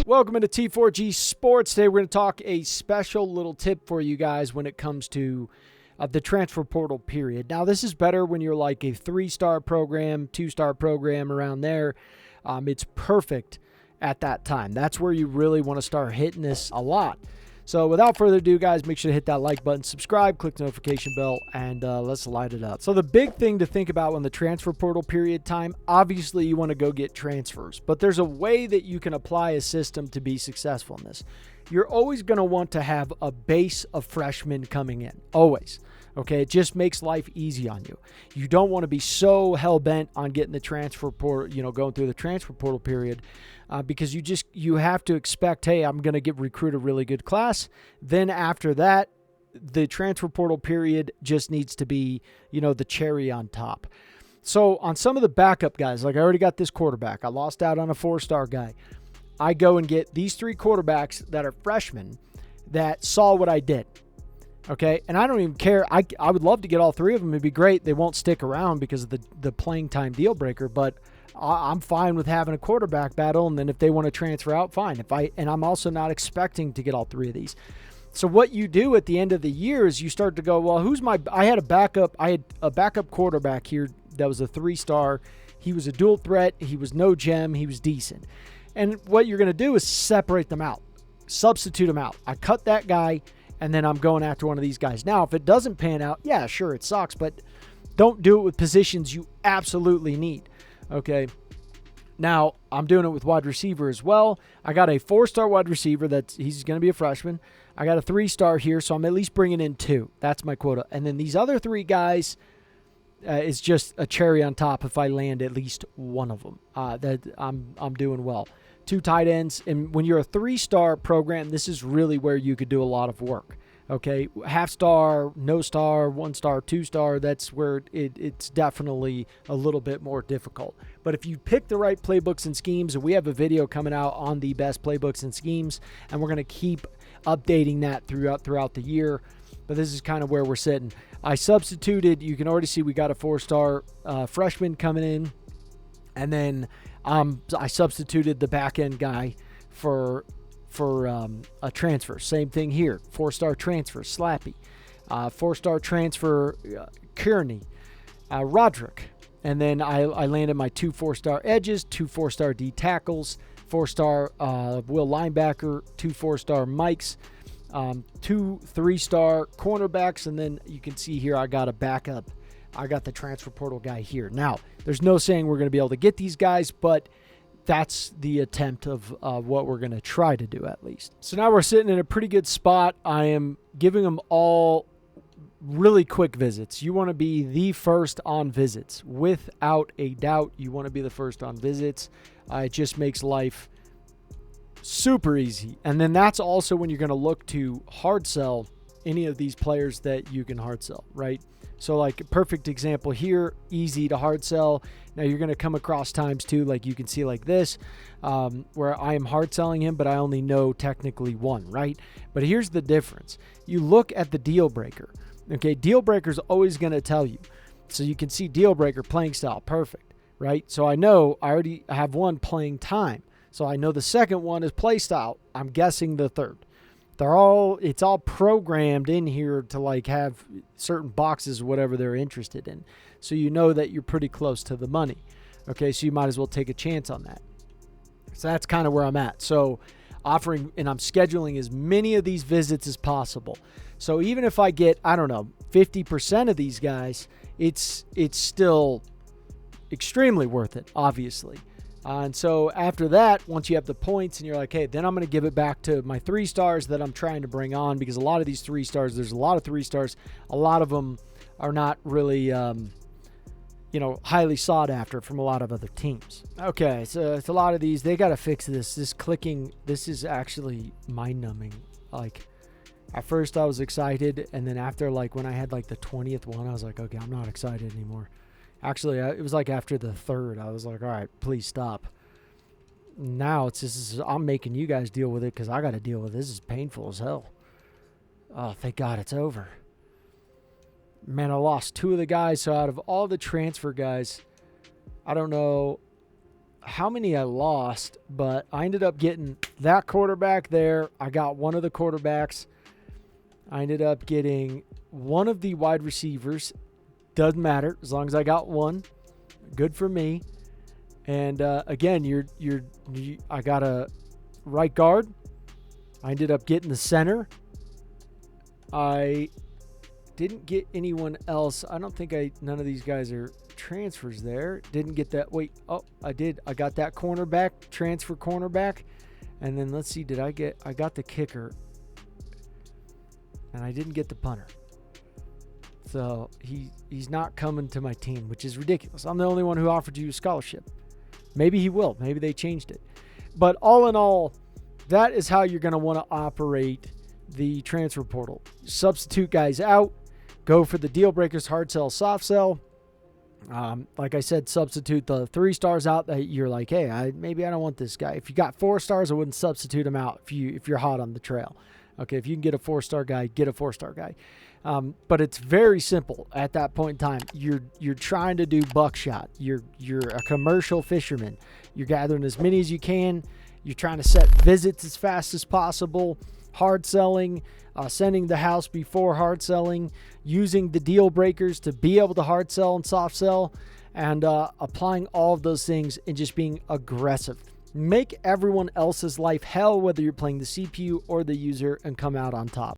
Welcome into T4G Sports. Today we're going to talk a special little tip for you guys when it comes to the transfer portal period. Now, this is better when you're like a 3-star program, 2-star program around there. It's perfect at that time. That's where you really want to start hitting this a lot. So without further ado, guys, make sure to hit that like button, subscribe, click the notification bell, and let's light it up. So the big thing to think about when the transfer portal period time, obviously you want to go get transfers, but there's a way that you can apply a system to be successful in this. You're always going to want to have a base of freshmen coming in, always. Okay, it just makes life easy on you. You don't want to be so hell-bent on getting the transfer portal, going through the transfer portal period, because you have to expect, hey, I'm going to recruit a really good class. Then after that, the transfer portal period just needs to be, the cherry on top. So on some of the backup guys, like I already got this quarterback. I lost out on a 4-star guy. I go and get these 3 quarterbacks that are freshmen that saw what I did. Okay, and I don't even care. I would love to get all 3 of them. It'd be great. They won't stick around because of the playing time deal breaker, but I'm fine with having a quarterback battle, and then if they want to transfer out, fine. And I'm also not expecting to get all 3 of these. So what you do at the end of the year is you start to go, well, I had a backup quarterback here that was a 3-star. He was a dual threat. He was no gem. He was decent. And what you're going to do is separate them out, substitute them out. I cut that guy, and then I'm going after one of these guys. Now, if it doesn't pan out, yeah, sure, it sucks, but don't do it with positions you absolutely need, okay? Now, I'm doing it with wide receiver as well. I got a 4-star wide receiver he's going to be a freshman. I got a 3-star here, so I'm at least bringing in 2. That's my quota. And then these other 3 guys is just a cherry on top if I land at least one of them. That I'm doing well. 2 tight ends, and when you're a 3-star program, this is really where you could do a lot of work. Okay, half-star, no star, 1-star, 2-star, that's where it's definitely a little bit more difficult. But if you pick the right playbooks and schemes, and we have a video coming out on the best playbooks and schemes, and we're going to keep updating that throughout the year. But this is kind of where we're sitting. I substituted, you can already see we got a 4-star freshman coming in, and then I substituted the back end guy for a transfer. Same thing here. 4-star transfer, Slappy. 4-star transfer, Kearney, Roderick. And then I landed my 2 4-star edges, 2 4-star D tackles, 4-star Will linebacker, 2 4-star Mikes, 2 3-star cornerbacks, and then you can see here I got a backup. I got the transfer portal guy here. Now, there's no saying we're going to be able to get these guys, but that's the attempt of what we're going to try to do at least. So now we're sitting in a pretty good spot. I am giving them all really quick visits. You want to be the first on visits. Without a doubt, you want to be the first on visits. It just makes life super easy. And then that's also when you're going to look to hard sell any of these players that you can hard sell, right? So like a perfect example here, easy to hard sell. Now you're going to come across times too, like you can see like this, where I am hard selling him, but I only know technically 1, right? But here's the difference. You look at the deal breaker. Okay, deal breaker is always going to tell you. So you can see deal breaker, playing style, perfect, right? So I know I already have 1 playing time. So I know the second one is play style. I'm guessing the third. It's all programmed in here to like have certain boxes, whatever they're interested in. So you know that you're pretty close to the money. Okay, so you might as well take a chance on that. So that's kind of where I'm at. So offering, and I'm scheduling as many of these visits as possible. So even if I get, 50% of these guys, it's still extremely worth it, obviously. And so after that, once you have the points and you're like, hey, then I'm going to give it back to my 3-stars that I'm trying to bring on, because a lot of these 3-stars, there's a lot of 3-stars. A lot of them are not really, highly sought after from a lot of other teams. Okay, so it's a lot of these. They got to fix this. This clicking, this is actually mind-numbing. Like, at first I was excited, and then after, like, when I had, like, the 20th one, I was like, okay, I'm not excited anymore. Actually, it was like after the 3rd, I was like, all right, please stop. Now it's just, I'm making you guys deal with it because I got to deal with it. This is painful as hell. Oh, thank God it's over. Man, I lost 2 of the guys. So out of all the transfer guys, I don't know. how many I lost, but I ended up getting that quarterback there. I got one of the quarterbacks. I ended up getting one of the wide receivers. Doesn't matter as long as I got one. Good for me. And again, I got a right guard. I ended up getting the center. I didn't get anyone else. I don't think none of these guys are transfers there. Didn't get that. Wait, oh, I did. I got that cornerback, transfer cornerback. And then let's see, I got the kicker. And I didn't get the punter. So he's not coming to my team, which is ridiculous. I'm the only one who offered you a scholarship. Maybe he will. Maybe they changed it. But all in all, that is how you're going to want to operate the transfer portal. Substitute guys out. Go for the deal breakers, hard sell, soft sell. Like I said, substitute the 3 stars out that you're like, hey, maybe I don't want this guy. If you got 4 stars, I wouldn't substitute him out if you're hot on the trail. Okay, if you can get a 4-star guy, get a 4-star guy. But it's very simple at that point in time. You're trying to do buckshot. You're a commercial fisherman. You're gathering as many as you can. You're trying to set visits as fast as possible. Hard selling, sending the house before hard selling, using the deal breakers to be able to hard sell and soft sell, and applying all of those things and just being aggressive. Make everyone else's life hell, whether you're playing the CPU or the user, and come out on top.